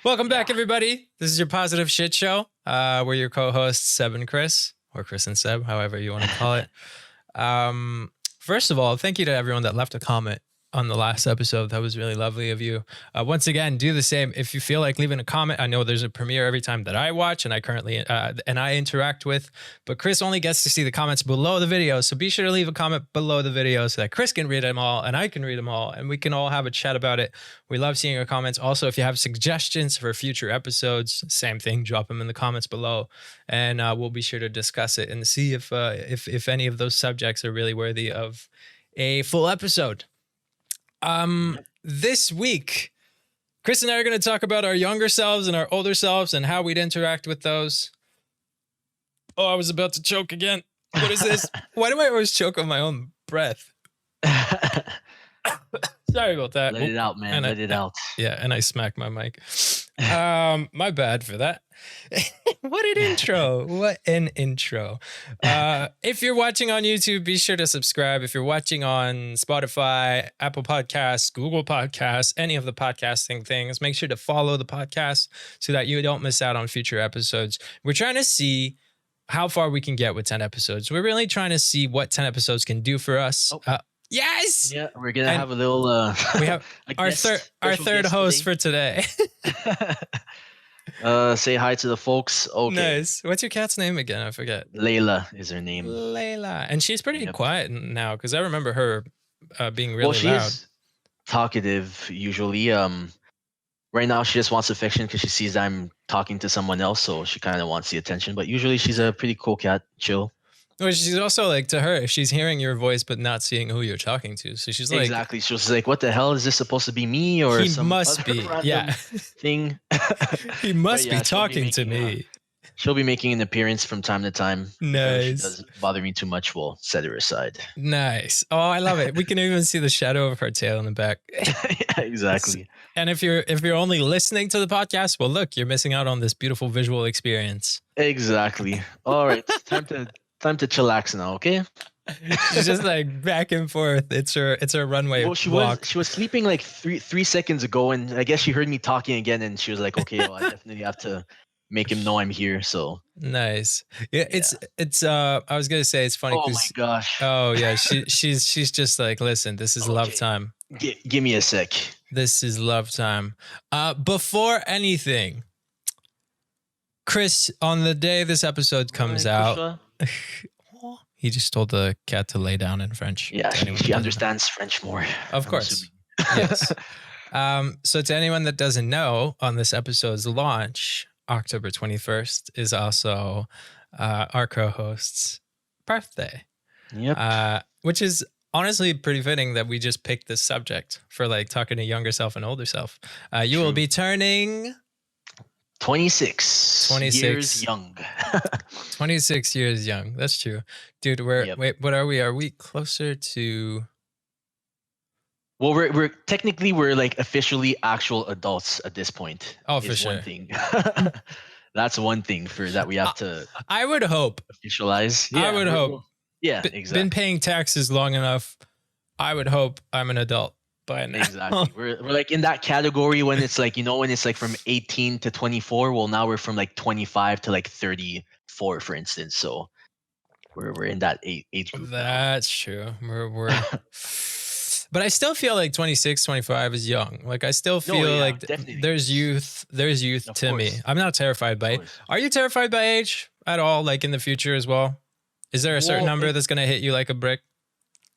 Welcome Yeah. back, everybody. This is your Positive Shit Show. We're your co-hosts, Seb and Chris, or Chris and Seb, however you want to call it. First of all, thank you to everyone that left a comment on the last episode. That was really lovely of you. Once again, do the same. If you feel like leaving a comment, I know there's a premiere every time that I watch and I currently and I interact with, but Chris only gets to see the comments below the video. So be sure to leave a comment below the video so that Chris can read them all and I can read them all and we can all have a chat about it. We love seeing your comments. Also, if you have suggestions for future episodes, same thing, drop them in the comments below, and we'll be sure to discuss it and see if any of those subjects are really worthy of a full episode. This week, Chris and I are going to talk about our younger selves and our older selves and how we'd interact with those. Oh, I was about to choke again. What is this? Why do I always choke on my own breath? Sorry about that. Let it out, man. Let it out. Yeah, and I smacked my mic. My bad for that. What an intro. What an intro. If you're watching on YouTube, be sure to subscribe. If you're watching on Spotify, Apple Podcasts, Google Podcasts, any of the podcasting things, make sure to follow the podcast so that you don't miss out on future episodes. We're trying to see how far we can get with 10 episodes. We're really trying to see what 10 episodes can do for us. Yes. Yeah, we're gonna have a little. We have our third host for today. Say hi to the folks. Okay. Nice. What's your cat's name again? I forget. Layla is her name. Layla, and she's pretty quiet now because I remember her being really well, she loud. is talkative usually. Right now she just wants affection because she sees I'm talking to someone else, so she kind of wants the attention. But usually she's a pretty cool cat, chill. Well, she's also like, to her, she's hearing your voice but not seeing who you're talking to. So she's like, exactly. She was like, "What the hell is this supposed to be me or he some must other be, random yeah, thing?" he must yeah, be talking to me. She'll be making an appearance from time to time. Nice. If she doesn't bother me too much, we'll set her aside. Nice. Oh, I love it. We can even see the shadow of her tail in the back. Yeah, exactly. And if you're only listening to the podcast, well, look, you're missing out on this beautiful visual experience. Exactly. All right, time to chillax now, okay? She's just like back and forth. It's her runway. Well, she walk. was sleeping like three seconds ago, and I guess she heard me talking again, and she was like, "Okay, well, I definitely have to make him know I'm here." So nice. Yeah, it's I was gonna say it's funny. Oh my gosh. Oh yeah, she's just like, listen, this is love time. Give me a sec. This is love time. Before anything, Chris, on the day this episode comes out, he just told the cat to lay down in French. Yeah, she understands French more. Of course. Yes. So to anyone that doesn't know, on this episode's launch, October 21st is also our co-host's birthday. Yep. Which is honestly pretty fitting that we just picked this subject for like talking to younger self and older self. You will be turning 26 years young. 26 years young. That's true. Dude, wait, what are we? Are we closer to... Well, we're technically like officially actual adults at this point. Oh, for sure. One thing. That's one thing that we have to. I would hope. Officialize. Yeah, I would hope. Yeah, exactly. Been paying taxes long enough. I would hope I'm an adult by now. Exactly. We're like in that category when it's like, when it's like from 18 to 24. Well, now we're from like 25 to like 34, for instance. So we're in that age group. That's true. We're but I still feel like 26, 25 is young. Like I still feel like there's youth to me. I'm not terrified by it. Are you terrified by age at all, like in the future as well? Is there a certain number that's going to hit you like a brick?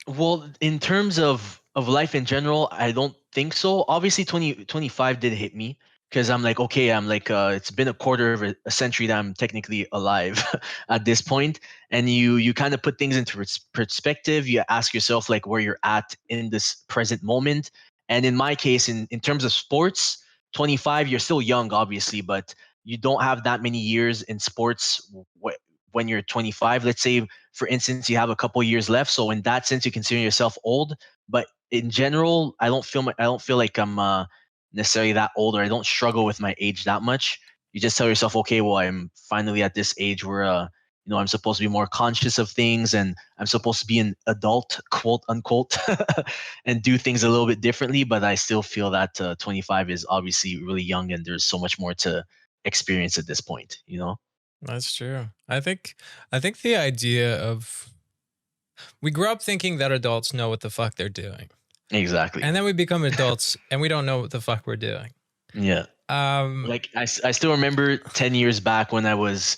Well, in terms of life in general, I don't think so. Obviously 25 did hit me because I'm like, okay, it's been a quarter of a century that I'm technically alive at this point. And you kind of put things into perspective. You ask yourself like where you're at in this present moment. And in my case, in terms of sports, 25, you're still young, obviously, but you don't have that many years in sports when you're 25. Let's say, for instance, you have a couple years left. So in that sense, you consider yourself old. But in general, I don't feel like I'm necessarily that old, or I don't struggle with my age that much. You just tell yourself, okay, well, I'm finally at this age where I'm supposed to be more conscious of things, and I'm supposed to be an adult, quote unquote, and do things a little bit differently. But I still feel that 25 is obviously really young, and there's so much more to experience at this point. That's true. I think the idea of we grow up thinking that adults know what the fuck they're doing. Exactly. And then we become adults and we don't know what the fuck we're doing. Yeah. Um, Like I still remember 10 years back when I was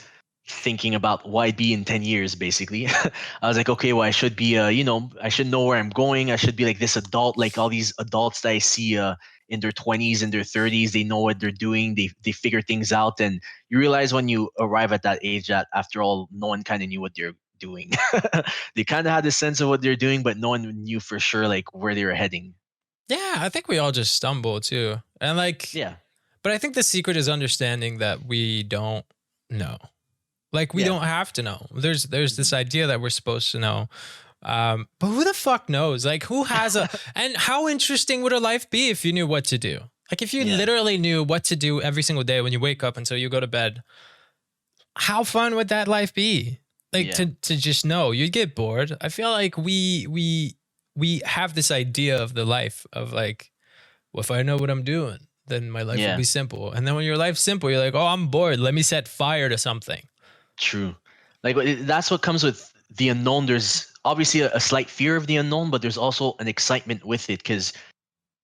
thinking about what I'd be in 10 years, basically. I was like, okay, well, I should be, I should know where I'm going. I should be like this adult, like all these adults that I see in their 20s and their 30s. They know what they're doing. They figure things out. And you realize when you arrive at that age that after all, no one kind of knew what they're doing. They kind of had a sense of what they're doing, but no one knew for sure like where they were heading. yeah, I think we all just stumble too. And like, Yeah. but I think the secret is understanding that we don't know. Like we Yeah. don't have to know. There's this Mhm. idea that we're supposed to know. But who the fuck knows? Like who has a and how interesting would a life be if you knew what to do? Like if you Yeah. literally knew what to do every single day when you wake up until you go to bed, how fun would that life be? Like Yeah. to just know. You'd get bored. I feel like we have this idea of the life of like, well, if I know what I'm doing, then my life will Yeah. be simple. And then when your life's simple, you're like, oh, I'm bored. Let me set fire to something. True. Like that's what comes with the unknown. There's obviously a slight fear of the unknown, but there's also an excitement with it because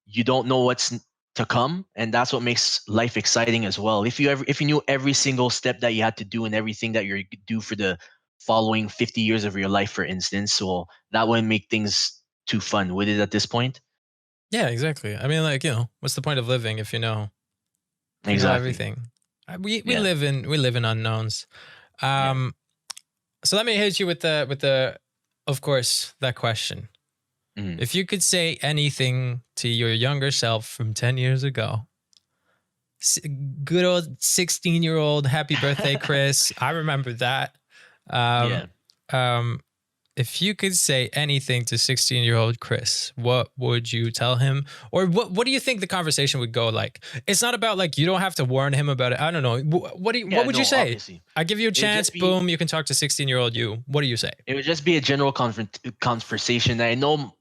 you don't know to come, and that's what makes life exciting as well. If you knew every single step that you had to do and everything that you're do for the following 50 years of your life, for instance, well, that wouldn't make things too fun, would it? At this point, Yeah, exactly. I mean, like, what's the point of living if you know exactly. everything? We Yeah. live in unknowns. Yeah. Um, so let me hit you with the of course that question. Mhm. If you could say anything to your younger self from 10 years ago, s- good old 16-year-old happy birthday, Chris. I remember that. Um, Yeah. um, if you could say anything to 16-year-old Chris, what would you tell him? Or what do you think the conversation would go like? It's not about like you don't have to warn him about it. I don't know. What Yeah. would you No, say? obviously, I give you a it would chance, just be boom, you can talk to 16-year-old you. What do you say? It would just be a general conversation. I know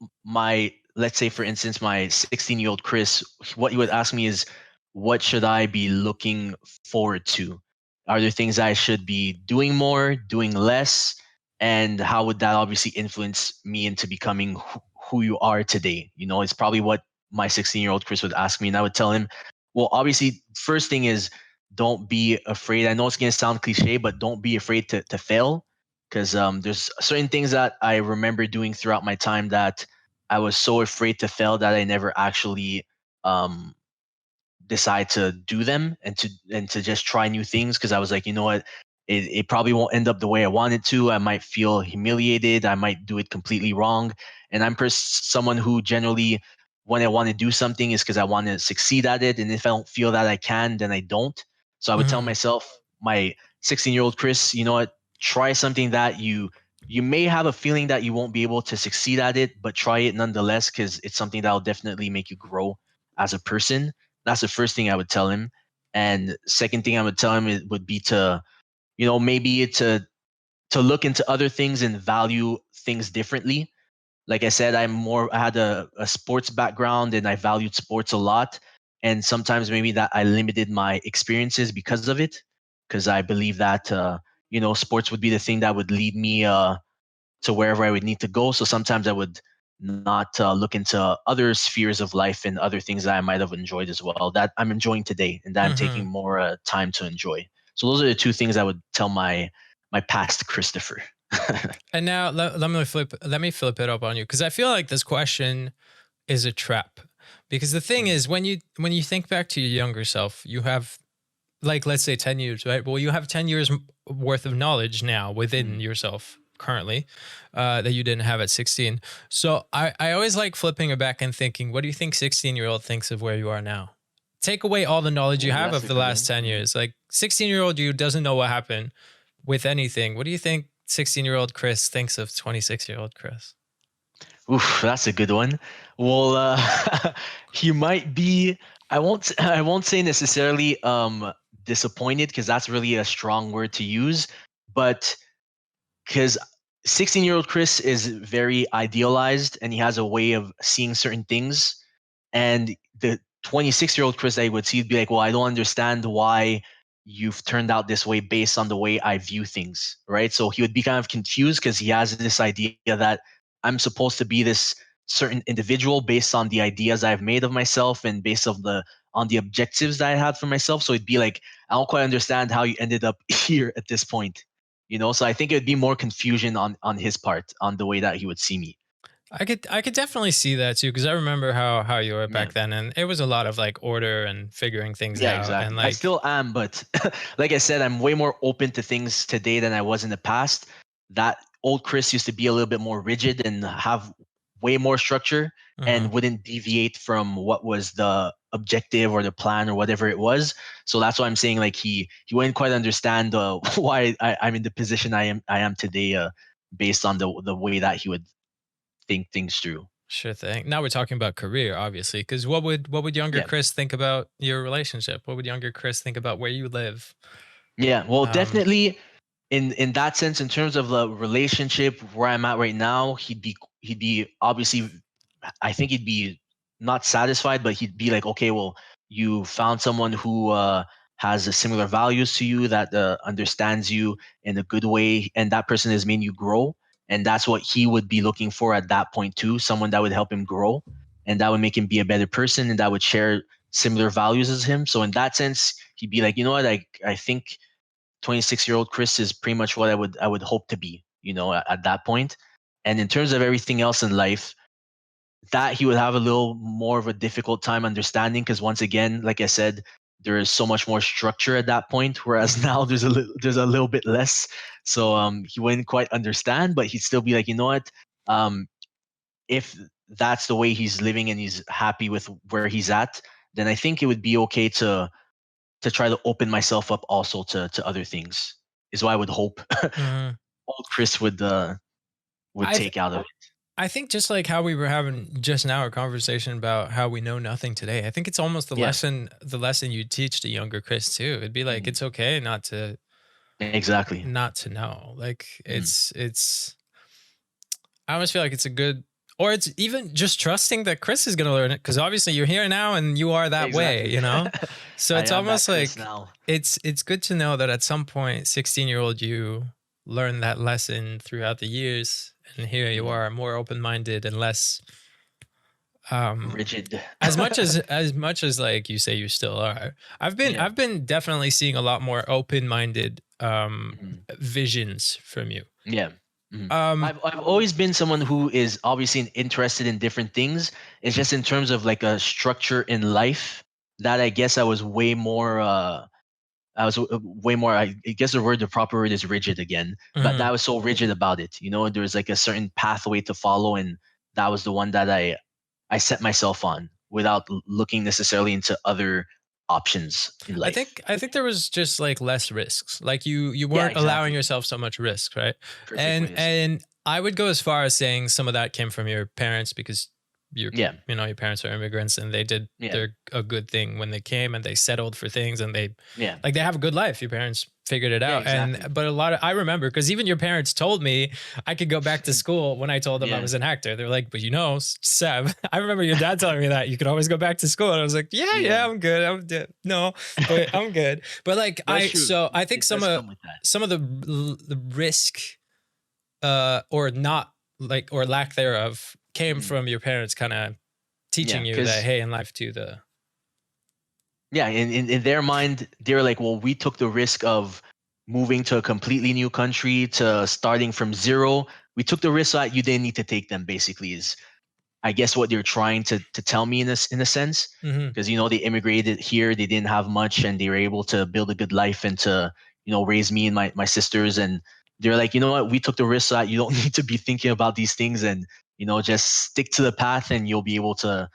let's say, for instance, my 16-year-old Chris, what he would ask me is, what should I be looking forward to? Are there things I should be doing more, doing less? And how would that obviously influence me into becoming who you are today? It's probably what my 16-year-old Chris would ask me. And I would tell him, well, obviously, first thing is, don't be afraid. I know it's going to sound cliche, but don't be afraid to fail, because there's certain things that I remember doing throughout my time that I was so afraid to fail that I never actually um, decide to do them, and to just try new things, because I was like, you know what, it probably won't end up the way I want it to. I might feel humiliated. I might do it completely wrong. And I'm someone who generally, when I want to do something, is because I want to succeed at it. And if I don't feel that I can, then I don't. So I would tell Mhm. myself, my 16-year-old Chris, you know what, try something that you may have a feeling that you won't be able to succeed at it, but try it nonetheless, because it's something that will definitely make you grow as a person. That's the first thing I would tell him. And second thing I would tell him, it would be to, maybe to look into other things and value things differently. Like I said, I had a sports background, and I valued sports a lot. And sometimes maybe that I limited my experiences because of it, because I believe that sports would be the thing that would lead me to wherever I would need to go. So sometimes I would not look into other spheres of life and other things that I might have enjoyed as well, that I'm enjoying today and that I'm taking Mhm. more time to enjoy. So those are the two things I would tell my past Christopher. And now let me flip it up on you because I feel like this question is a trap. Because the thing Mhm. is when you think back to your younger self, you have like let's say 10 years, right? Well, you have 10 years worth of knowledge now within Mhm. yourself currently that you didn't have at 16. So I always like flipping it back and thinking, what do you think 16-year-old thinks of where you are now? Take away all the knowledge you Ooh, have that's of a the good last one. 10 Mhm. years. Like 16-year-old you doesn't know what happened with anything. What do you think 16-year-old Chris thinks of 26-year-old Chris? Oof, that's a good one. Well, he might be. I won't say necessarily disappointed, because that's really a strong word to use, but because 16-year-old Chris is very idealized and he has a way of seeing certain things. And the 26-year-old Chris I would see would be like, well, I don't understand why you've turned out this way based on the way I view things, right? So he would be kind of confused because he has this idea that I'm supposed to be this certain individual based on the ideas I've made of myself and based on the objectives that I had for myself. So it'd be like, I don't quite understand how you ended up here at this point. So I think it would be more confusion on his part on the way that he would see me. I could definitely see that too, because I remember how you were Yeah. back then, and it was a lot of like order and figuring things Yeah, out, and exactly. I like, still am, but like I said, I'm way more open to things today than I was in the past. That old Chris used to be a little bit more rigid and have way more structure and mhm, wouldn't deviate from what was the objective or the plan or whatever it was. So that's why I'm saying like he wouldn't quite understand why I'm in the position I am today, based on the way that he would think things through. sure thing. Now we're talking about career, obviously, because what would younger Yeah. Chris think about your relationship? What would younger Chris think about where you live? Yeah. Well, Um, definitely in that sense, in terms of the relationship where I'm at right now, he'd be obviously, I think he'd be not satisfied, but he'd be like, okay, well, you found someone who has a similar values to you, that understands you in a good way, and that person has made you grow, and that's what he would be looking for at that point too, someone that would help him grow, and that would make him be a better person, and that would share similar values as him. So in that sense, he'd be like, you know what, I think 26-year-old Chris is pretty much what I would hope to be, at that point. And in terms of everything else in life, that he would have a little more of a difficult time understanding, because once again, like I said, there is so much more structure at that point, whereas mhm. now there's a little bit less. So he wouldn't quite understand, but he'd still be like, you know what? Um, if that's the way he's living and he's happy with where he's at, then I think it would be okay to try to open myself up also to other things. Is what I would hope Mhm. old Chris would I th- take out of it. I think just like how we were having just now a conversation about how we know nothing today. I think it's almost Yeah. the lesson you teach the younger Chris too. It'd be like Mhm. it's okay Exactly. not to know. Like Mhm. it's I almost feel like it's a good, or it's even just trusting that Chris is going to learn it, because obviously you're here now and you are that way, Exactly. you know? So I it's am that almost Chris like now. it's good to know that at some point 16-year-old you learned that lesson throughout the years, and here you Mhm. are more open-minded and less um Rigid. as much as like you say you still are. I've been Yeah. I've been definitely seeing a lot more open-minded Mhm. visions from you. Yeah. Mhm. Um I've always been someone who is obviously interested in different things. It's just in terms of like a structure in life that I guess I was way more way more. I guess the proper word is rigid again. But that mhm. was so rigid about it. There was like a certain pathway to follow, and that was the one that I set myself on without looking necessarily into other options in I life. think I think there was just like less risks. Like you Yeah, weren't allowing exactly. yourself so much risk, right? Perfect way And to say. and I would go as far as saying some of that came from your parents, because Yeah, your parents are immigrants and they did yeah, their a good thing when they came, and they settled for things, and yeah, they have a good life. Your parents figured it yeah, out. And exactly. but a lot of I remember, because even your parents told me I could go back to school when I told them I Yeah, was an actor. They're like, but Seb, I remember your dad telling me that you could always go back to school. And I was like, yeah, yeah. I'm good. No, but I'm good. But like But it's true. I think It does come with that. some of the risk or not like or lack thereof came Mhm. from your parents kind of Yeah, teaching you that because hey, in life too the yeah, in their mind, they're like, well, we took the risk of moving to a completely new country to starting from zero. We took the risk so that you didn't need to take them. Basically, is I guess what they're trying to tell me in a sense, Mhm. because they immigrated here, they didn't have much, and they were able to build a good life and to raise me and my sisters, and they're like, you know what, we took the risk so that you don't need to be thinking about these things, and just stick to the path, and you'll be able to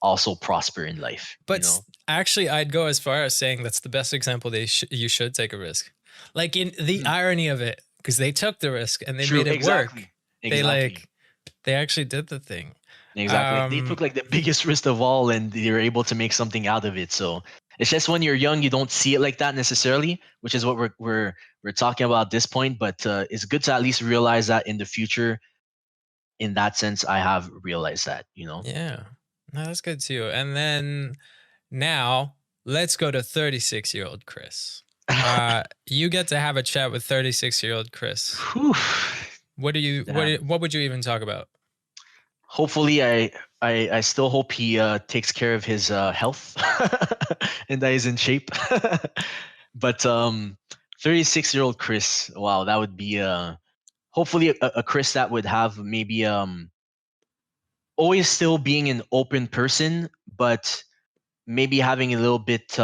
also prosper in life. But actually, I'd go as far as saying that's the best example. You should take a risk, like in the Mhm. irony of it, because they took the risk and they True, made it work. exactly, They exactly, like they actually did the thing. exactly. Like they Um, took like the biggest risk of all, and they were able to make something out of it. So It's just when you're young, you don't see it like that necessarily, which is what we're talking about at this point. But it's good to at least realize that in the future. In that sense, I have realized that, you know. Yeah. No, that's good too. And then now let's go to 36-year-old Chris. You get to have a chat with 36-year-old Chris. Whew. What would you even talk about? Hopefully, I still hope he takes care of his health and that he's in shape. But 36-year-old Chris, wow, that would be hopefully a Chris that would have maybe always still being an open person, but maybe having a little bit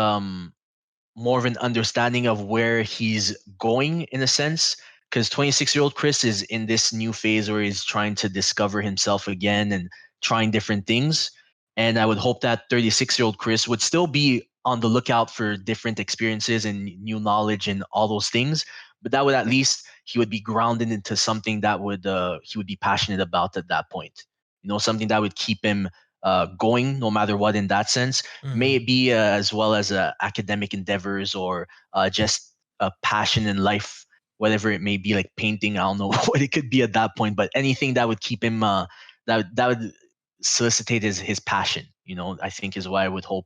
more of an understanding of where he's going in a sense. Because 26-year-old Chris is in this new phase where he's trying to discover himself again and trying different things. And I would hope that 36-year-old Chris would still be on the lookout for different experiences and new knowledge and all those things. But that would at least he would be grounded into something that would he would be passionate about at that point. You know, something that would keep him going no matter what in that sense. May it be as well as academic endeavors or just a passion in life, whatever it may be, like painting. I don't know what it could be at that point, but anything that would keep him that would solicitate his passion. You know, I think is what I would hope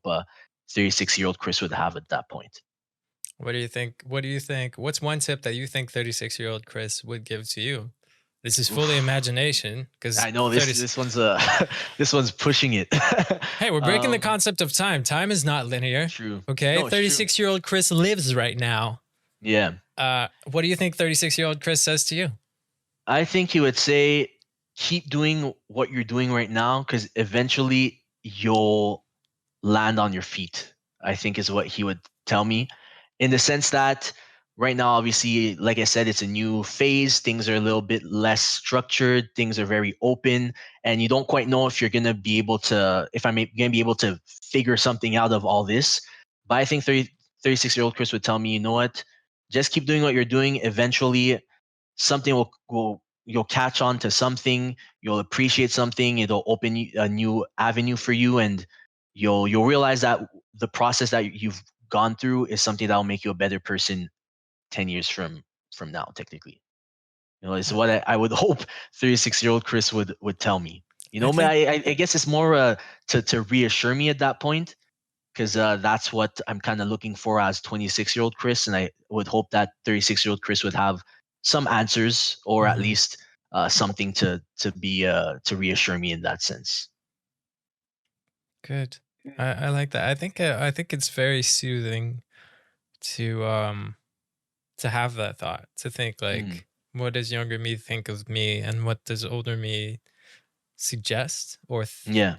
36-year-old Chris would have at that point. What do you think? What do you think? What's one tip that you think 36-year-old Chris would give to you? This is fully Oof. imagination because I know this 30. this one's this one's pushing it. Hey, we're breaking the um, concept of time. Time is not linear. true. Okay. No, it's true. 36-year-old Chris lives right now. Yeah. What do you think 36-year-old Chris says to you? I think he would say, keep doing what you're doing right now because eventually you'll land on your feet. I think is what he would tell me in the sense that right now, obviously, like I said, it's a new phase. Things are a little bit less structured. Things are very open. And you don't quite know if you're going to be able to, if I'm going to be able to figure something out of all this. But I think 36-year-old Chris would tell me, you know what? Just keep doing what you're doing. Eventually, something will you'll catch on to something, you'll appreciate something, it'll open a new avenue for you, and you'll realize that the process that you've gone through is something that will make you a better person 10 years from now, technically. You know, it's what I would hope 36-year-old Chris would tell me. You I know, but think I guess it's more to reassure me at that point because that's what I'm kind of looking for as 26-year-old Chris, and I would hope that 36-year-old Chris would have some answers or at Mhm. least something to be to reassure me in that sense. Good. I like that. I think it's very soothing to have that thought, to think Mm, like, what does younger me think of me, and what does older me suggest, or yeah,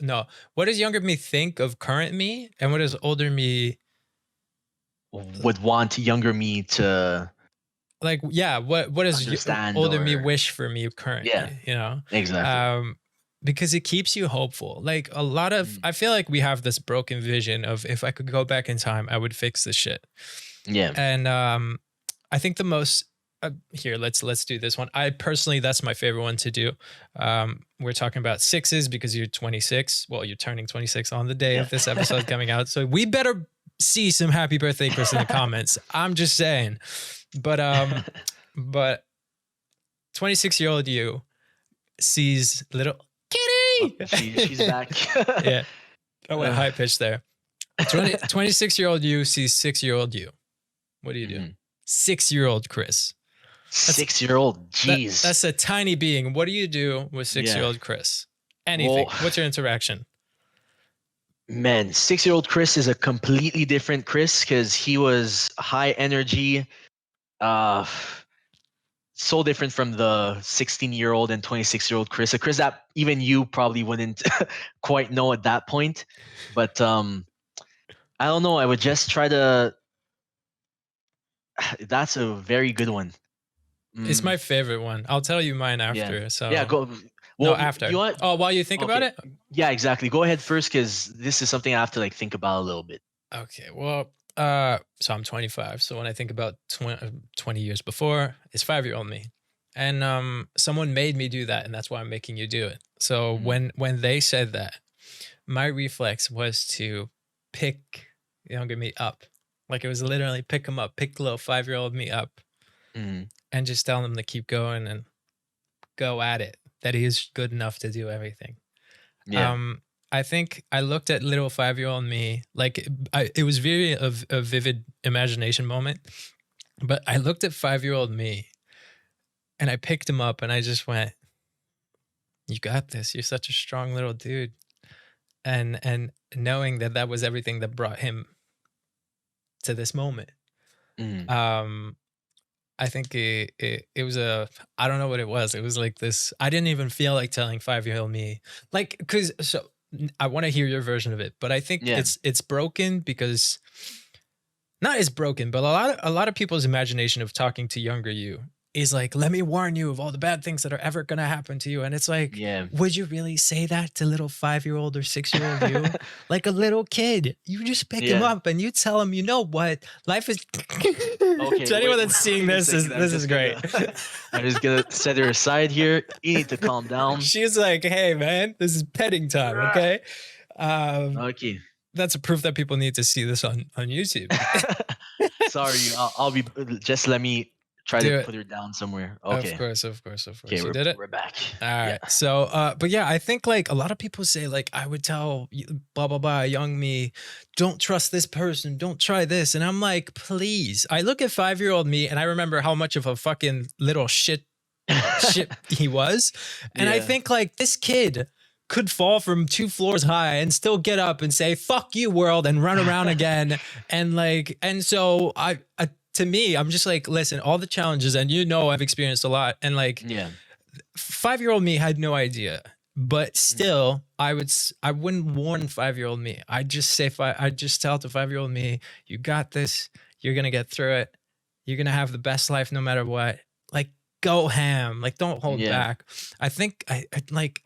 no, what does younger me think of current me, and what does older me would want younger me to like? Yeah, what does understand older me or wish for me yeah, currently? exactly. Um, because it keeps you hopeful. Like a lot of, Mm, I feel like we have this broken vision of if I could go back in time, I would fix this shit. yeah. And I think the most here, let's do this one. I personally, that's my favorite one to do. We're talking about sixes because you're 26. Well, you're turning 26 on the day Yeah. of this episode coming out, so we better see some happy birthday, Chris, in the comments. I'm just saying, but but 26-year-old you sees little Oh, kitty. she's back. Yeah, I went uh, high pitch there. 26-year-old you sees 6-year-old you. What do you do? mhm. 6-year-old Chris. That's 6-year-old, jeez. that's a tiny being. What do you do with 6 Yeah. year old Chris? Well, Anything. What's your interaction? man, 6-year-old Chris is a completely different Chris because he was high energy. Uh, so different from the 16-year-old and 26-year-old Chris. A Chris that even you probably wouldn't quite know at that point. But I don't know. I would just try to. That's a very good one. It's Mm, my favorite one. I'll tell you mine yeah. after. Yeah. So Go. no, Well, you after. know what? Oh, while you think about Okay. it. Yeah, exactly. Go ahead first because this is something I have to like think about a little bit. Okay. Well, so I'm 25. So when I think about 20 years before, it's 5-year-old me, and someone made me do that, and that's why I'm making you do it. So Mhm. when they said that, my reflex was to pick younger me up. Like it was literally pick him up, pick little 5-year-old me up, Mhm. and just tell him to keep going and go at it. That he is good enough to do everything. Yeah. Um, I think I looked at little 5-year-old me, like it was very a vivid imagination moment. But I looked at 5-year-old me, and I picked him up, and I just went, "You got this. You're such a strong little dude." And knowing that that was everything that brought him to this moment. Mhm. Um, I think it was a, I don't know what it was. It was like this. I didn't even feel like telling 5-year-old me, like, because so I want to hear your version of it, but I think Yeah. it's broken because not as broken, but a lot of people's imagination of talking to younger you is like, let me warn you of all the bad things that are ever gonna happen to you. And it's like, Yeah. would you really say that to little 5-year-old or 6-year-old you? Like a little kid. You just pick him Yeah. up and you tell him, you know what? Life is Okay, to anyone wait, that's seeing wait a this is second. this is great. I'm just gonna set her aside here. You need to calm down. She's like, hey man, this is petting time, okay? Um, Okay. that's a proof that people need to see this on YouTube. Sorry, I'll be. Just let me try to Do put it. her down somewhere. Of Okay. course, of course, of Okay, course. You did it. we're back. All Yeah. right. So, but yeah, I think like a lot of people say, like, I would tell blah, blah, blah, young me, don't trust this person, don't try this. And I'm like, please. I look at 5-year-old me and I remember how much of a fucking little shit he was. And I Yeah. think like this kid could fall from 2 floors high and still get up and say, fuck you, world, and run around again. And like, and so to me, I'm just like, listen, all the challenges, and I've experienced a lot. And like, Yeah. 5-year-old me had no idea, but Mhm. still I wouldn't warn 5-year-old me. I'd just tell to 5-year-old me, you got this, you're gonna get through it, you're gonna have the best life no matter what. Like, go ham, like, don't hold Yeah. back. I think I like,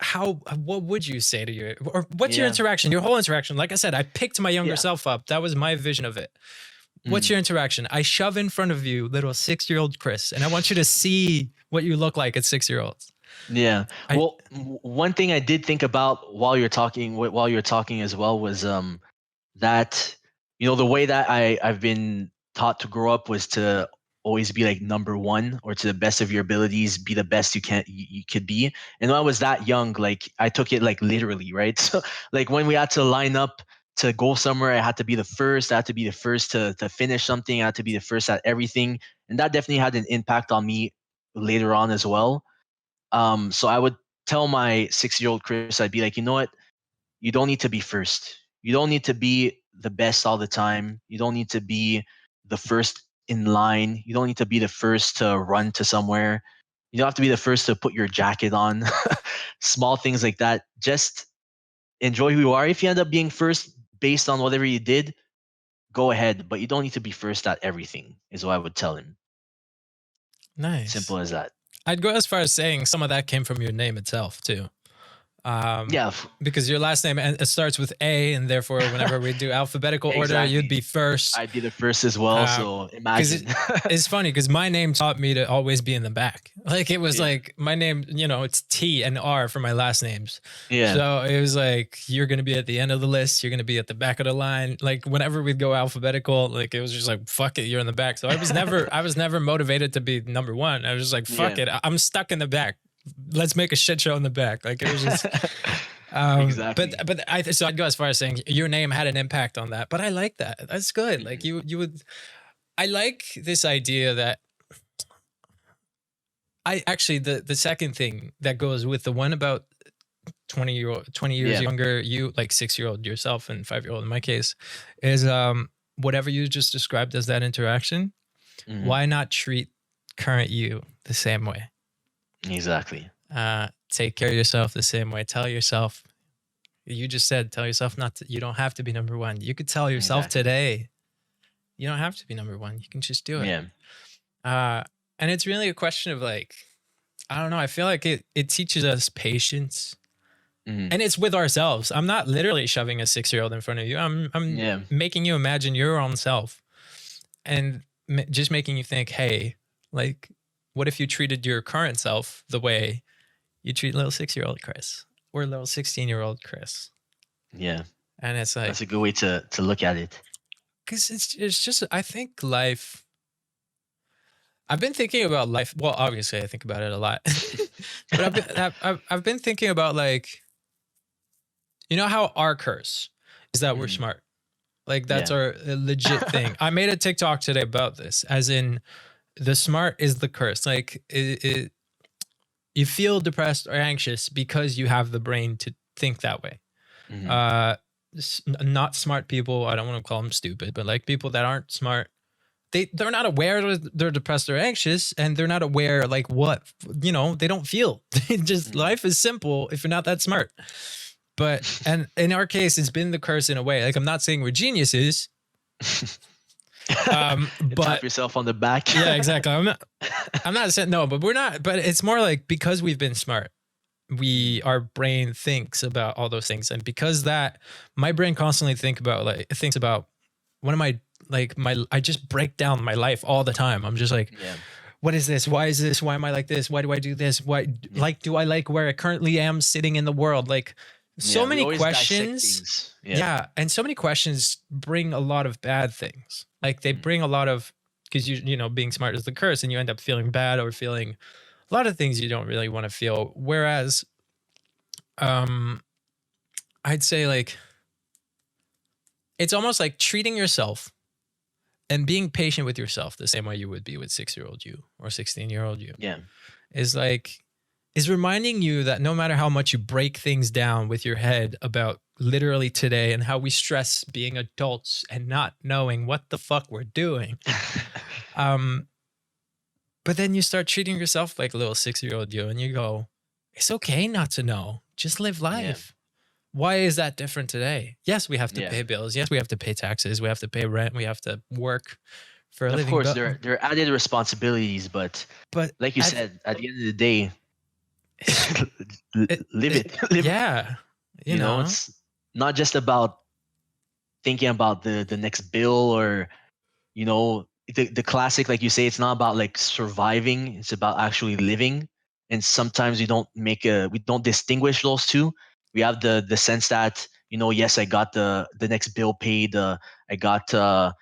what would you say to your, or what's your Yeah. interaction, your whole interaction? Like I said, I picked my younger Yeah. self up. That was my vision of it. What's Mhm. your interaction? I shove in front of you little 6-year-old Chris, and I want you to see what you look like at 6-year-olds. Yeah. I Well, one thing I did think about while you're talking, while you're talking as well, was that the way that I've been taught to grow up was to always be like number one, or to the best of your abilities be the best you could be. And when I was that young, like I took it like literally, right? So like when we had to line up to go somewhere, I had to be the first. I had to be the first to finish something. I had to be the first at everything, and that definitely had an impact on me later on as well. So I would tell my 6-year-old Chris, I'd be like, you know what? You don't need to be first. You don't need to be the best all the time. You don't need to be the first in line. You don't need to be the first to run to somewhere. You don't have to be the first to put your jacket on. Small things like that. Just enjoy who you are. If you end up being first based on whatever you did, go ahead. But you don't need to be first at everything, is what I would tell him. Nice. Simple as that. I'd go as far as saying some of that came from your name itself too. Um, Yeah, because your last name, it starts with A, and therefore, whenever we do alphabetical order, you'd exactly. be first. I'd be the first as well. So Because imagine. it's funny because my name taught me to always be in the back. Like it was Yeah. like my name, it's T and R for my last names. Yeah. So it was like, you're gonna be at the end of the list. You're gonna be at the back of the line. Like whenever we'd go alphabetical, like it was just like, fuck it, you're in the back. So I was never motivated to be number one. I was just like, fuck Yeah. it, I'm stuck in the back. Let's make a shit show in the back. Like it was just. But Exactly. so I'd go as far as saying your name had an impact on that. But I like that. That's good. Like Mhm. you would. I like this idea that I actually the second thing that goes with the one about 20 years Yeah. younger you, like 6-year-old yourself and 5-year-old in my case, is whatever you just described as that interaction. Mhm. Why not treat current you the same way? Exactly. Take care of yourself the same way. Tell yourself, you just said, tell yourself not to, you don't have to be number one. You could tell yourself Exactly. today, you don't have to be number one. You can just do it. Yeah. Uh, and it's really a question of like, I don't know. I feel like it teaches us patience, Mhm. and it's with ourselves. I'm not literally shoving a 6-year-old in front of you. I'm Yeah. making you imagine your own self, and just making you think, hey, like, what if you treated your current self the way you treat little 6-year-old Chris or little 16-year-old Chris? Yeah. And it's like, That's a good way to look at it. because it's just, I think life, I've been thinking about life. Well, obviously I think about it a lot, but I've been thinking about like, you know how our curse is that we're Mhm. smart. Like that's Yeah. our legit thing. I made a TikTok today about this, as in the smart is the curse. Like you feel depressed or anxious because you have the brain to think that way. Mhm. Uh, not smart people. I don't want to call them stupid, but like people that aren't smart, they're not aware that they're depressed or anxious, and they're not aware like what they don't feel. Just Mhm. life is simple if you're not that smart. But and in our case, it's been the curse in a way. Like I'm not saying we're geniuses, Tap but yourself on the back. yeah, exactly. I'm not saying no, but we're not. But it's more like because we've been smart, Mhm. our brain thinks about all those things, and because that, my brain constantly thinks about what am I like my I just break down my life all the time. I'm just like, Yeah. what is this? Why is this? Why am I like this? Why do I do this? Why Yeah. like do I like where I currently am sitting in the world? Like so Yeah. We many always dissect questions. things. Yeah. Yeah, and so many questions bring a lot of bad things. Like they Mhm. bring a lot of, because being smart is the curse, and you end up feeling bad or feeling a lot of things you don't really want to feel. Whereas, um, I'd say like it's almost like treating yourself and being patient with yourself the same way you would be with 6-year-old you or 16-year-old you Yeah. is like is reminding you that no matter how much you break things down with your head about literally today and how we stress being adults and not knowing what the fuck we're doing, um but then you start treating yourself like a little 6-year-old you, and you go, it's okay not to know, just live Yeah. life. Why is that different today? Yes, we have to Yeah. pay bills. Yes, we have to pay taxes. We have to pay rent. We have to work for a Of living. course, But there are added responsibilities, but but like you I've said, at the end of the day, it's, live it. Live. yeah, You know, it's not just about thinking about the next bill, or the classic, like you say, it's not about like surviving, it's about actually living. And sometimes we don't distinguish those two. We have the sense that, yes, I got the next bill paid, I got to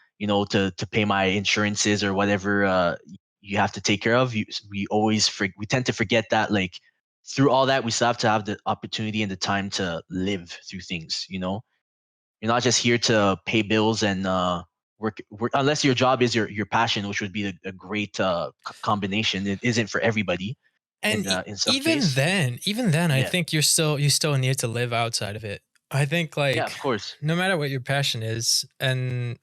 pay my insurances or whatever you have to take care of. We tend to forget that, like, through all that, we still have to have the opportunity and the time to live through things. You're not just here to pay bills and work, unless your job is your passion, which would be a great combination. It isn't for everybody and in some even case. then, I Yeah, think you still need to live outside of it. I think yeah, like of course. no matter what your passion is, and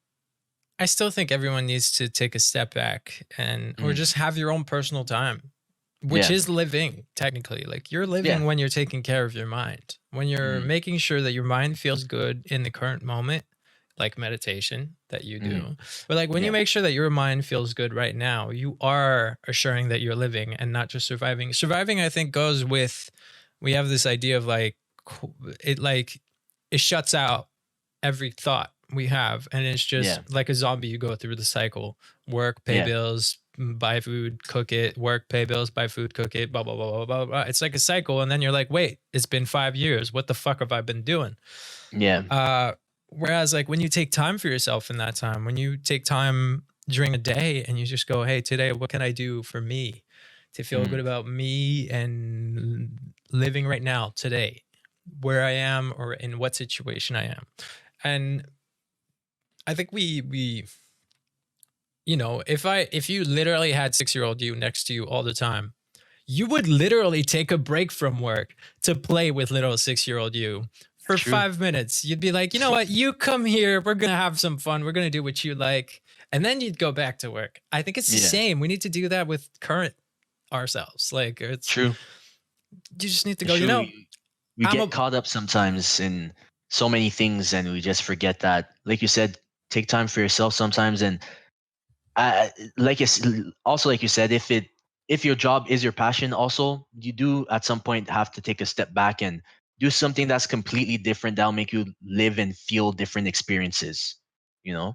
I still think everyone needs to take a step back and or Mhm. just have your own personal time, which Yeah, is living technically. Like you're yeah, living when you're taking care of your mind, when you're mhm, making sure that your mind feels good in the current moment, like meditation that you mhm, do. But like when you yeah, make sure that your mind feels good right now, you are assuring that you're living and not just surviving. Surviving, I think, goes with we have this idea of like it shuts out every thought we have, and it's just yeah, like a zombie. You go through the cycle: work, pay yeah, bills, buy food, cook it, work, pay bills, buy food, cook it, blah blah blah blah blah blah. It's like a cycle, and then you're like, wait, it's been 5 years, what the fuck have I been doing? yeah, uh Whereas like when you take time for yourself in that time, when you take time during a day and you just go, hey, today what can I do for me to feel mhm, good about me and living right now today, where I am or in what situation I am. And I think we if you literally had 6-year-old you next to you all the time, you would literally take a break from work to play with little 6-year-old you for true. 5 minutes. You'd be like, you know what, you come here, we're gonna have some fun, we're gonna do what you like, and then you'd go back to work. I think it's the Yeah, same. We need to do that with current ourselves. Like it's true. you just need to It's go, true. We I'm get a caught up sometimes in so many things, and we just forget that, like you said, take time for yourself sometimes. And like also, like you said, if your job is your passion, also you do at some point have to take a step back and do something that's completely different, that'll make you live and feel different experiences. You know.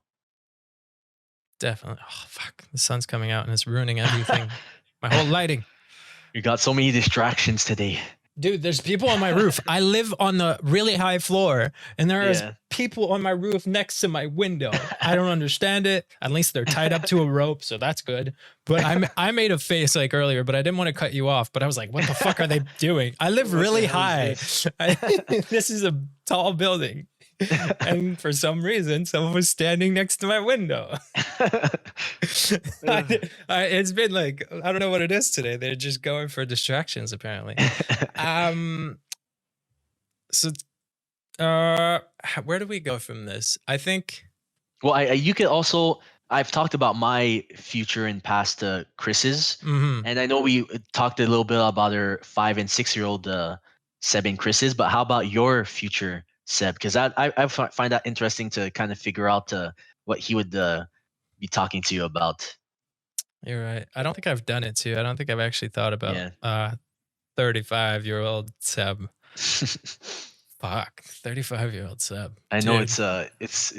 definitely. Oh fuck, the sun's coming out and it's ruining everything. My whole lighting. You got so many distractions today. Dude, there's people on my roof. I live on the really high floor, and there's Yeah. people on my roof next to my window. I don't understand it. At least they're tied up to a rope, so that's good. But I made a face like earlier, but I didn't want to cut you off. But I was like, what the fuck are they doing? I live What the really hell high. is This is a tall building. And for some reaon, someone was standing next to my window. It's been like, I don't know what it is today. They're just going for distractions, apparently. So, where do we go from this? I think. Well, you could also. I've talked about my future and past Chris's, Mhm. and I know we talked a little bit about our 5 and 6 year old Seb and Chris's. But how about your future Seb? Because I find that interesting to kind of figure out what he would be talking to you about. You're right. I don't think I've done it too. I don't think I've actually thought about 35-year-old Seb. Fuck, 35-year-old Seb. I know Dude. it's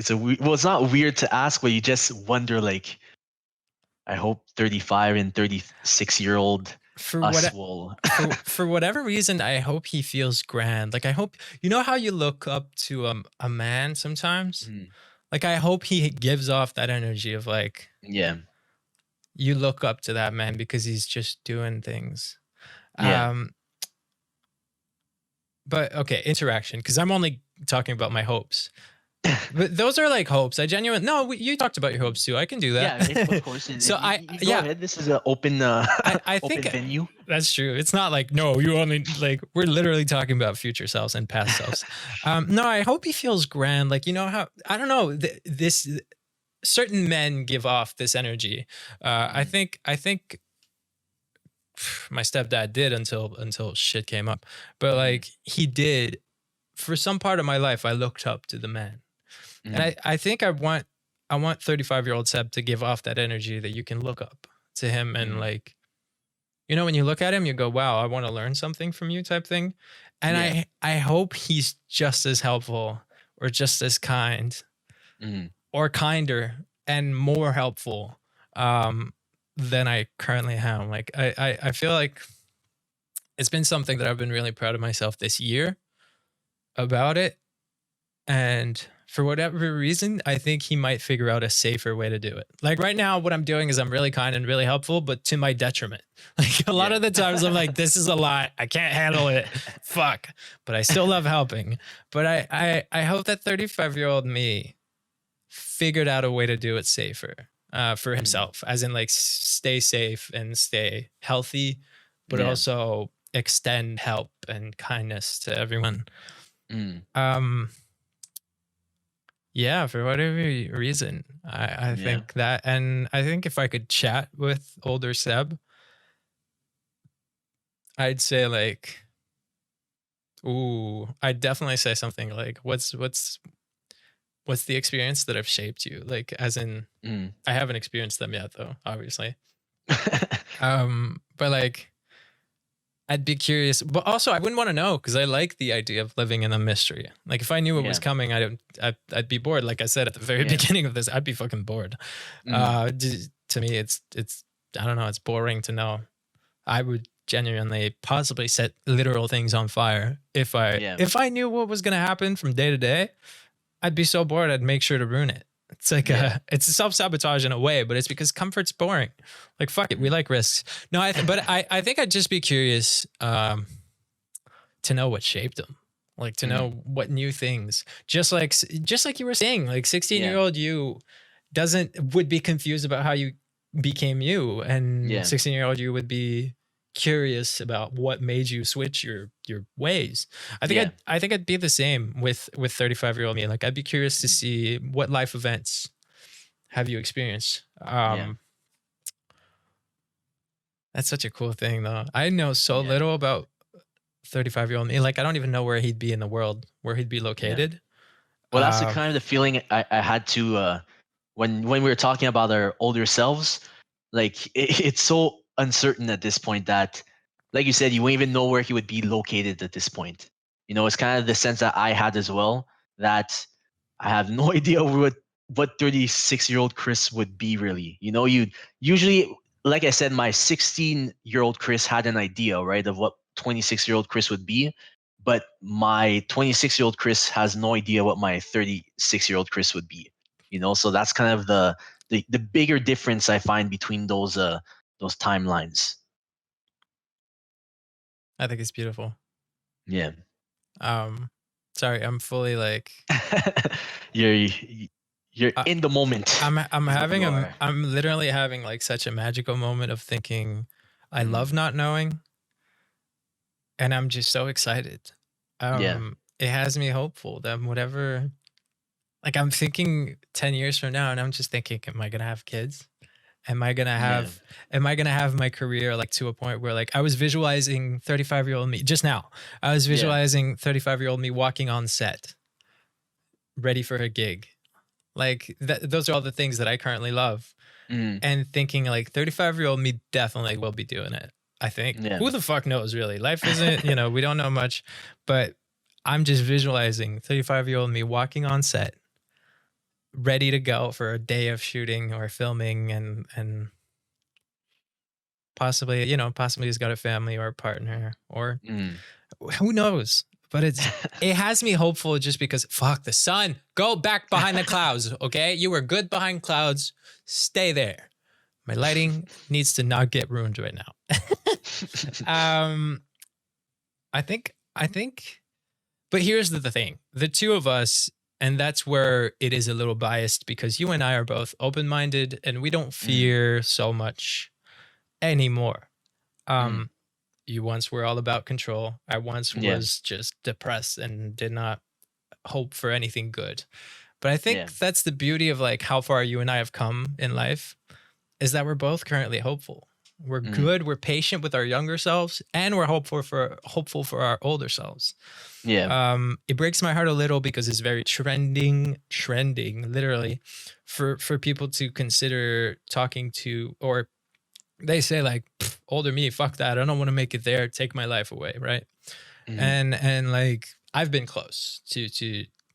a well, it's not weird to ask, but you just wonder like, I hope 35 and 36-year-old for us what will. for whatever reason, I hope he feels grand. Like I hope, you know how you look up to a man sometimes. Mhm. Like I hope he gives off that energy of like, Yeah. you look up to that man because he's just doing things. Yeah. But okay, interaction, because I'm only talking about my hopes. But those are like hopes. You talked about your hopes too. I can do that. Yeah, of course. So you go ahead. This is an open I open think venue. that's true. It's not like, no, you only like, we're literally talking about future selves and past selves. No, I hope he feels grand. Like, you know how, I don't know, this certain men give off this energy. I think my stepdad did until shit came up. But like he did, for some part of my life, I looked up to the man. And I think I want 35-year-old Seb to give off that energy that you can look up to him and like, you know, when you look at him, you go, wow, I want to learn something from you type thing. And I hope he's just as helpful or just as kind or kinder and more helpful than I currently am. Like I feel like it's been something that I've been really proud of myself this year about it. And for whatever reason, I think he might figure out a safer way to do it. Like right now, what I'm doing is I'm really kind and really helpful, but to my detriment. Like a lot of the times I'm like, this is a lot. I can't handle it. Fuck. But I still love helping. But I hope that 35-year-old me figured out a way to do it safer for himself, as in like stay safe and stay healthy, but also extend help and kindness to everyone. Yeah, for whatever reason, I think that, and I think if I could chat with older Seb, I'd say like, I'd definitely say something like, what's the experience that have shaped you? Like, as in, I haven't experienced them yet, though, obviously. But like, I'd be curious, but also I wouldn't want to know because I like the idea of living in a mystery. Like if I knew what was coming, I'd be bored. Like I said at the very beginning of this, I'd be fucking bored. To me, it's I don't know, it's boring to know. I would genuinely possibly set literal things on fire if I knew what was gonna happen from day to day. I'd be so bored, I'd make sure to ruin it. It's like it's a self-sabotage in a way, but it's because comfort's boring. Like fuck it, we like risks. No, I think I'd just be curious to know what shaped him. Like to know what new things. Just like you were saying, like 16-year-old you would be confused about how you became you, and 16-year-old you would be curious about what made you switch your ways. I think I'd be the same with 35-year-old me. Like I'd be curious to see what life events have you experienced. That's such a cool thing though. I know so little about 35-year-old me. Like I don't even know where he'd be in the world, where he'd be located. Well, that's the kind of the feeling I had to when we were talking about our older selves. Like it's so uncertain at this point that, like you said, you won't even know where he would be located at this point. You know, it's kind of the sense that I had as well, that I have no idea what 36-year-old Chris would be really. You know, you usually, like I said, my 16-year-old Chris had an idea, right, of what 26-year-old Chris would be, but my 26-year-old Chris has no idea what my 36-year-old Chris would be. So that's kind of the bigger difference I find between those timelines. I think it's beautiful. Yeah. Sorry, I'm fully like you're I, in the moment. I'm is what having you are. I'm literally having like such a magical moment of thinking I Mhm. love not knowing, and I'm just so excited. Yeah. It has me hopeful that whatever, like I'm thinking 10 years from now and I'm just thinking, am I going to have kids? Am I going to Yeah. have my career like to a point where like I was visualizing 35-year-old me just now. I was Yeah. visualizing 35-year-old me walking on set, ready for a gig. Like those are all the things that I currently love. Mhm. And thinking like 35-year-old me definitely will be doing it. I think. Yeah. Who the fuck knows really? Life isn't, we don't know much, but I'm just visualizing 35-year-old me walking on set, ready to go for a day of shooting or filming and possibly, possibly he's got a family or a partner or Mhm. who knows? But it has me hopeful just because fuck the sun. Go back behind the clouds, okay? You were good behind clouds. Stay there. My lighting needs to not get ruined right now. um I think but here's the thing. The two of us, and that's where it is a little biased because you and I are both open-minded and we don't Mhm. fear so much anymore. Mhm. Um you once were all about control. I once Yeah. was just depressed and did not hope for anything good. But I Yeah. think that's the beauty of like how far you and I have come in life is that we're both currently hopeful. We're Mhm. good, we're patient with our younger selves, and we're hopeful for our older selves. Yeah. It breaks my heart a little because it's very trending, literally, for people to consider talking to, or they say like older me, fuck that, I don't want to make it there, take my life away, right? Mhm. And like I've been close to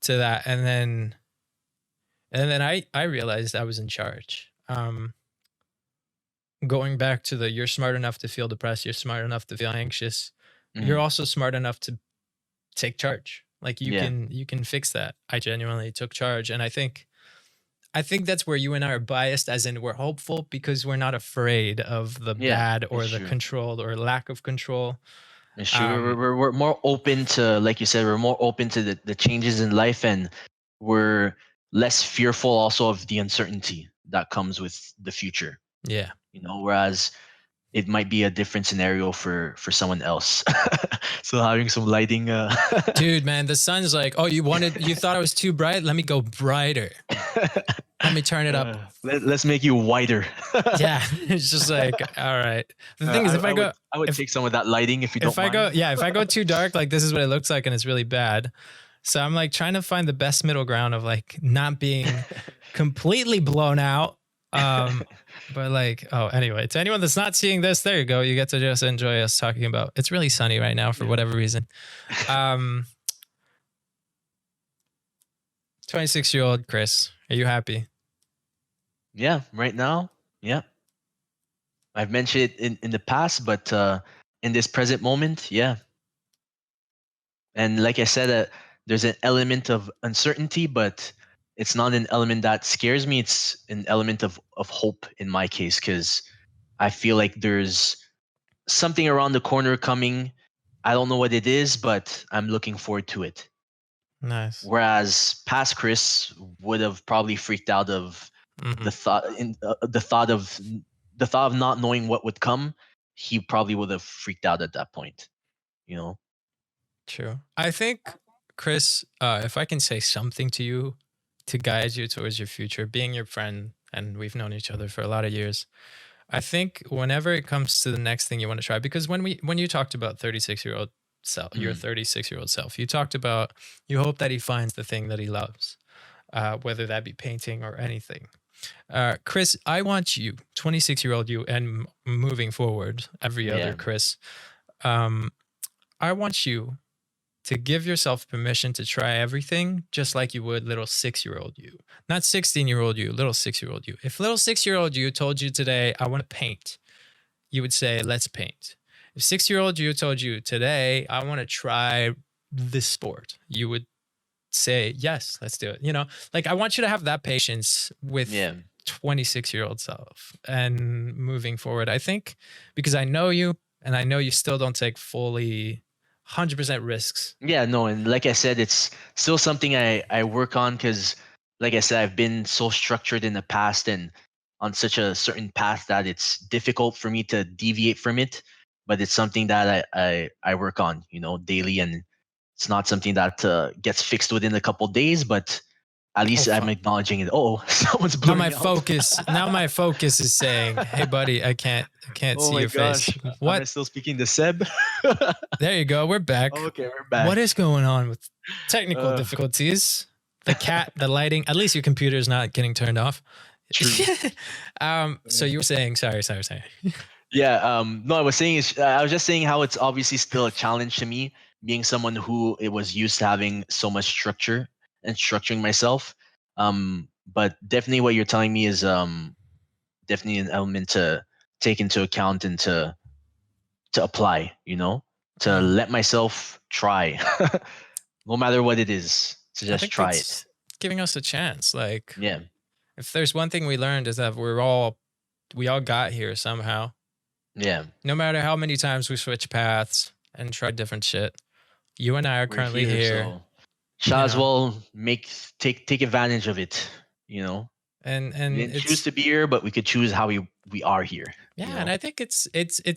that, and then I realized I was in charge. Going back to the you're smart enough to feel depressed, you're smart enough to feel anxious, you're Mhm. also smart enough to take charge. Like Yeah. you can fix that. I genuinely took charge, and I think that's where you and I are biased, as in we're hopeful because we're not afraid of the Yeah. bad or It's the true. control or lack of control. It's true. We're, Um, we're, we're more open to, like you said, we're more open to the changes in life, and we're less fearful also of the uncertainty that comes with the future. yeah, Whereas it might be a different scenario for someone else. So having some lighting. dude, man, the sun's like, oh, you thought it was too bright? Let me go brighter. Let me turn it up. Let's make you whiter. Yeah, it's just like, all right. The thing is, I would I would if take some of that lighting if you don't mind. if I go too dark, like this is what it looks like, and it's really bad. So I'm like trying to find the best middle ground of like not being completely blown out. But like, oh, anyway, to anyone that's not seeing this, there you go. You get to just enjoy us talking about. It's really sunny right now for Yeah. whatever reason. 26-year-old Chris, are you happy? Yeah, right now, yeah. I've mentioned it in the past, but in this present moment, yeah. And like I said, there's an element of uncertainty, but it's not an element that scares me. It's an element of hope in my case, because I feel like there's something around the corner coming. I don't know what it is, but I'm looking forward to it. Nice. Whereas past Chris would have probably freaked out of Mm-hmm. the thought of not knowing what would come. He probably would have freaked out at that point. You know. True. I think, Chris, if I can say something to you to guide you towards your future, being your friend, and we've known each other for a lot of years, I think whenever it comes to the next thing you want to try, because when you talked about 36-year-old self, your Mm, 36-year-old self, you talked about you hope that he finds the thing that he loves, whether that be painting or anything. Chris, I want you, 26-year-old you, and moving forward, every other yeah. Chris, um, I want you to give yourself permission to try everything just like you would little 6-year-old you. Not 16-year-old you, little 6-year-old you. If little 6-year-old you told you today, I want to paint, you would say, let's paint. If 6-year-old you told you today, I want to try this sport, you would say, yes, let's do it. You know, like I want you to have that patience with Yeah. 26-year-old self and moving forward. I think because I know you and I know you still don't take fully 100% risks. Yeah, no, and like I said, it's still something I work on because, like I said, I've been so structured in the past and on such a certain path that it's difficult for me to deviate from it. But it's something that I work on, daily, and it's not something that gets fixed within a couple days. But at Oh, least I'm fuck. acknowledging it. Oh, someone's Now my blurring out. focus, now my focus is saying, "Hey, buddy, I can't Oh see my your face." gosh, am I What? still speaking to Seb? There you go. We're back. Okay, we're What back. is going on with technical Uh, difficulties? The cat, the lighting. At least your computer's not getting turned off. true. So you were saying, sorry. Yeah, no, I was just saying how it's obviously still a challenge to me, being someone who it was used to having so much structure and structuring myself. But definitely what you're telling me is definitely an element to take into account and to apply, to Mhm. let myself try, no matter what it is, to I just think try it. it's giving us a chance. Like, Yeah, if there's one thing we learned is that we all got here somehow. yeah, No matter how many times we switch paths and tried different shit, you and I are we're currently here, here. so shall You as know, well take advantage of it, you know. We and didn't choose it's to be here, but we could choose how we are here. yeah, and I think it's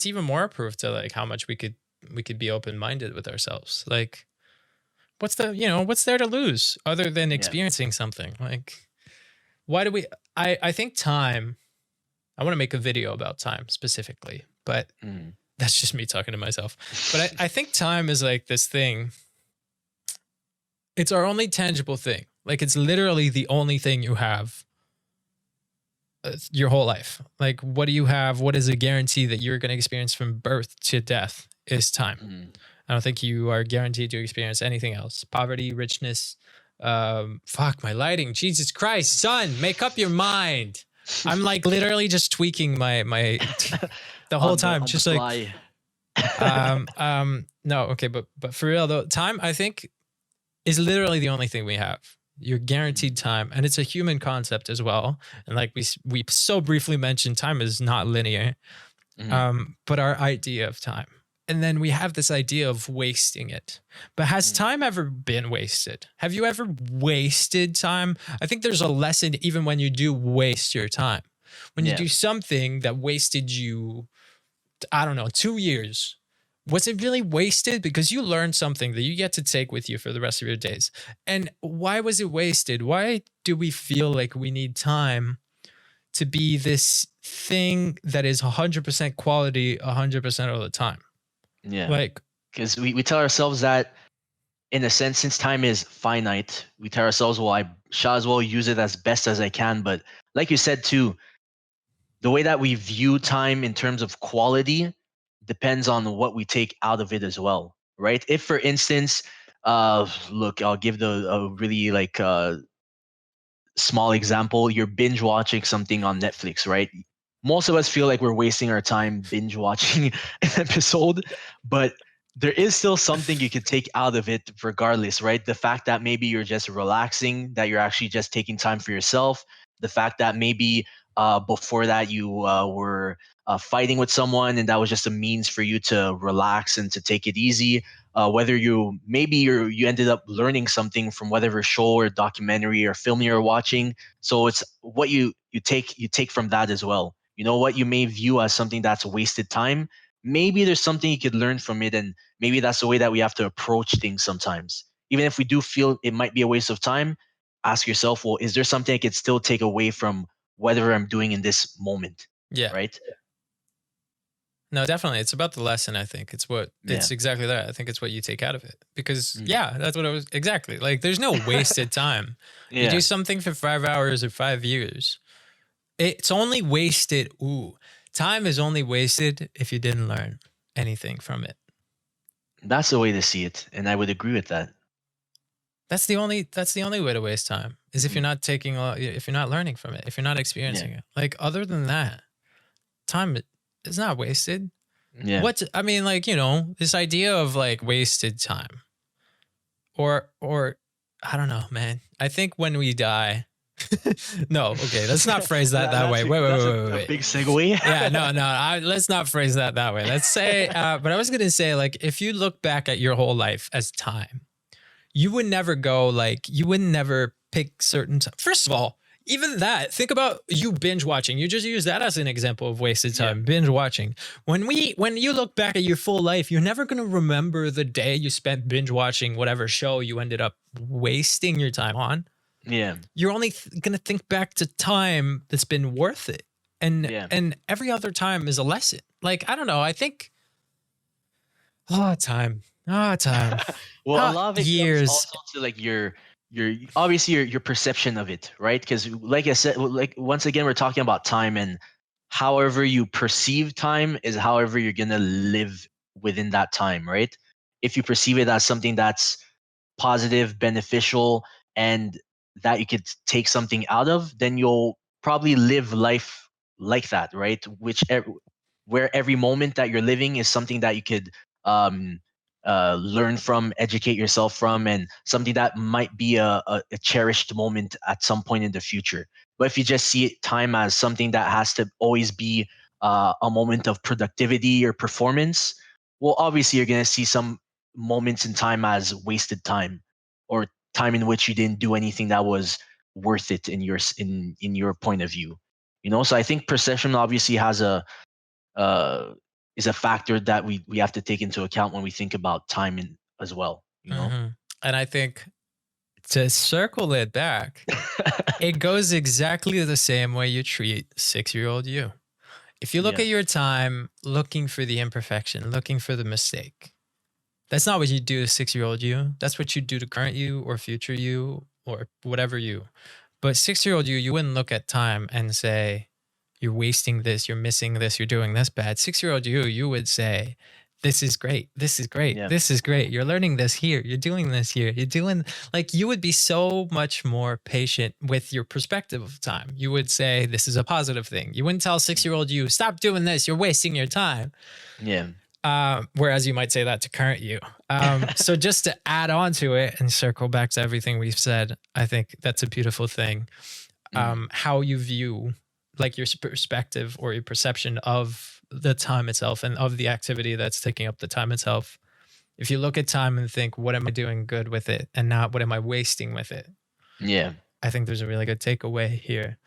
even more proof to like how much we could be open minded with ourselves. Like, what's there to lose other than Yeah. experiencing something? Like, why do we? I think time. I want to make a video about time specifically, but Mm. that's just me talking to myself. But I think time is like this thing. It's our only tangible thing. Like it's literally the only thing you have your whole life. Like what do you have? What is a guarantee that you're going to experience from birth to death is time. Mm. I don't think you are guaranteed to experience anything else. Poverty, richness, fuck my lighting. Jesus Christ, son, make up your mind. I'm like literally just tweaking my the whole time, On the just like fly. no, okay, but for real though, time I think is literally the only thing we have. You're guaranteed Mm. time, and it's a human concept as well. And like we so briefly mentioned, time is not linear. Mm. But our idea of time, and then we have this idea of wasting it. But has Mm. time ever been wasted? Have you ever wasted time? I think there's a lesson even when you do waste your time. When you Yeah. do something that wasted you, I don't know, 2 years. Was it really wasted? Because you learned something that you get to take with you for the rest of your days. And why was it wasted? Why do we feel like we need time to be this thing that is 100% quality 100% of the time? Yeah. Like, Because we tell ourselves that, in a sense, since time is finite, we tell ourselves, well, I shall as well use it as best as I can. But like you said too, the way that we view time in terms of quality depends on what we take out of it as well, right? If, for instance, look, I'll give a really like small example. You're binge watching something on Netflix, right? Most of us feel like we're wasting our time binge watching an episode, but there is still something you could take out of it regardless, right? The fact that maybe you're just relaxing, that you're actually just taking time for yourself, the fact that maybe before that you were fighting with someone and that was just a means for you to relax and to take it easy, whether you ended up learning something from whatever show or documentary or film you're watching. So it's what you take from that as well. You know what you may view as something that's wasted time. Maybe there's something you could learn from it, and maybe that's the way that we have to approach things sometimes. Even if we do feel it might be a waste of time, ask yourself, well, is there something I could still take away from whatever I'm doing in this moment? yeah. Right? No, definitely. It's about the lesson, I think. Yeah. It's exactly that. I think it's what you take out of it. Because, Mm. yeah, that's what it was. Exactly. Like, there's no wasted time. You do Yeah. something for 5 hours or 5 years. It's only wasted. Ooh, time is only wasted if you didn't learn anything from it. That's the way to see it. And I would agree with that. That's the only way to waste time is if you're Mm. not if you're not learning from it, if you're not Yeah. experiencing it. Like other than that, time is not wasted. Yeah. I mean, like, this idea of like wasted time, or I don't know, man. I think when we die, no, okay, let's not phrase that way. Wait, wait, That's wait, wait, a wait. big segue. Yeah, no, let's not phrase that way. Let's say, but I was gonna say, like, if you look back at your whole life as time, you would never go like, you would never pick certain time. First of all, even that, think about you binge watching. You just use that as an example of wasted time, binge watching. When you look back at your full life, you're never going to remember the day you spent binge watching whatever show you ended up wasting your time on. Yeah. You're only going to think back to time that's been worth it. And every other time is a lesson. Like, I don't know. I think, time. Well, a lot of it comes Years. also to like your obviously your perception of it, right? Because like I said, like once again, we're talking about time, and however you perceive time is however you're gonna live within that time, right? If you perceive it as something that's positive, beneficial, and that you could take something out of, then you'll probably live life like that, right? Where every moment that you're living is something that you could um, learn from, educate yourself from, and something that might be a cherished moment at some point in the future. But if you just see time as something that has to always be a moment of productivity or performance, well, obviously you're going to see some moments in time as wasted time, or time in which you didn't do anything that was worth it in your point of view. So I think perception obviously has uh, is a factor that we have to take into account when we think about time as well. Mm-hmm. And I think, to circle it back, it goes exactly the same way you treat 6-year-old you. If you look Yeah. at your time looking for the imperfection, looking for the mistake, that's not what you do to 6-year-old you. That's what you do to current you or future you or whatever you. But 6-year-old you wouldn't look at time and say, you're wasting this, you're missing this, you're doing this bad. 6-year-old you would say, this is great. This is great. Yeah. This is great. You're learning this here. You're doing this here. You're doing, like, you would be so much more patient with your perspective of time. You would say, this is a positive thing. You wouldn't tell 6-year-old you, stop doing this. You're wasting your time. Yeah. Whereas you might say that to current you. So just to add on to it and circle back to everything we've said, I think that's a beautiful thing. How you view, like, your perspective or your perception of the time itself and of the activity that's taking up the time itself. If you look at time and think, what am I doing good with it, and not what am I wasting with it? Yeah. I think there's a really good takeaway here.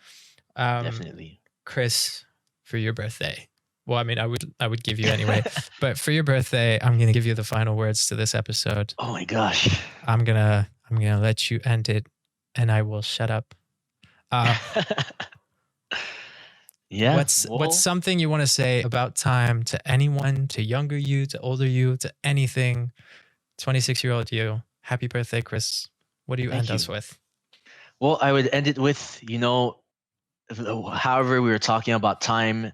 Definitely. Chris, for your birthday. Well, I mean, I would give you anyway, but for your birthday, I'm going to give you the final words to this episode. Oh my gosh. I'm going to let you end it, and I will shut up. Yeah. What's something you want to say about time to anyone, to younger you, to older you, to anything? 26-year-old you. Happy birthday, Chris. What do you end us with? Well, I would end it with, however we were talking about time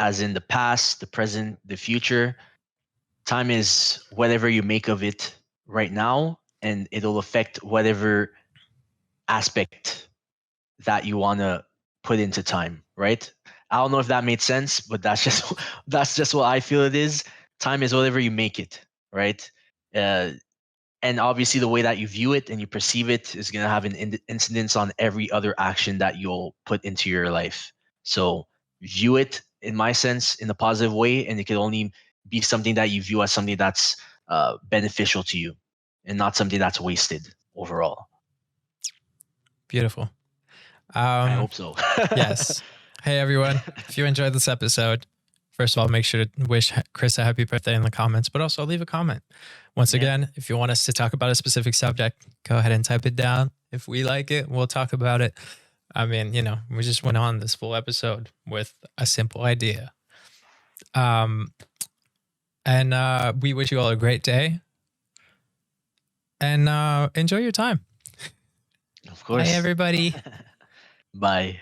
as in the past, the present, the future. Time is whatever you make of it right now, and it'll affect whatever aspect that you want to put into time, right? I don't know if that made sense, but that's just that's just what I feel it is. Time is whatever you make it, right? And obviously the way that you view it and you perceive it is going to have an incidence on every other action that you'll put into your life. So view it, in my sense, in a positive way, and it can only be something that you view as something that's beneficial to you and not something that's wasted overall. Beautiful. I hope so. Yes. Hey, everyone. If you enjoyed this episode, first of all, make sure to wish Chris a happy birthday in the comments, but also leave a comment. Once again, if you want us to talk about a specific subject, go ahead and type it down. If we like it, we'll talk about it. I mean, we just went on this full episode with a simple idea. And we wish you all a great day. And enjoy your time. Of course. Bye, everybody. Bye.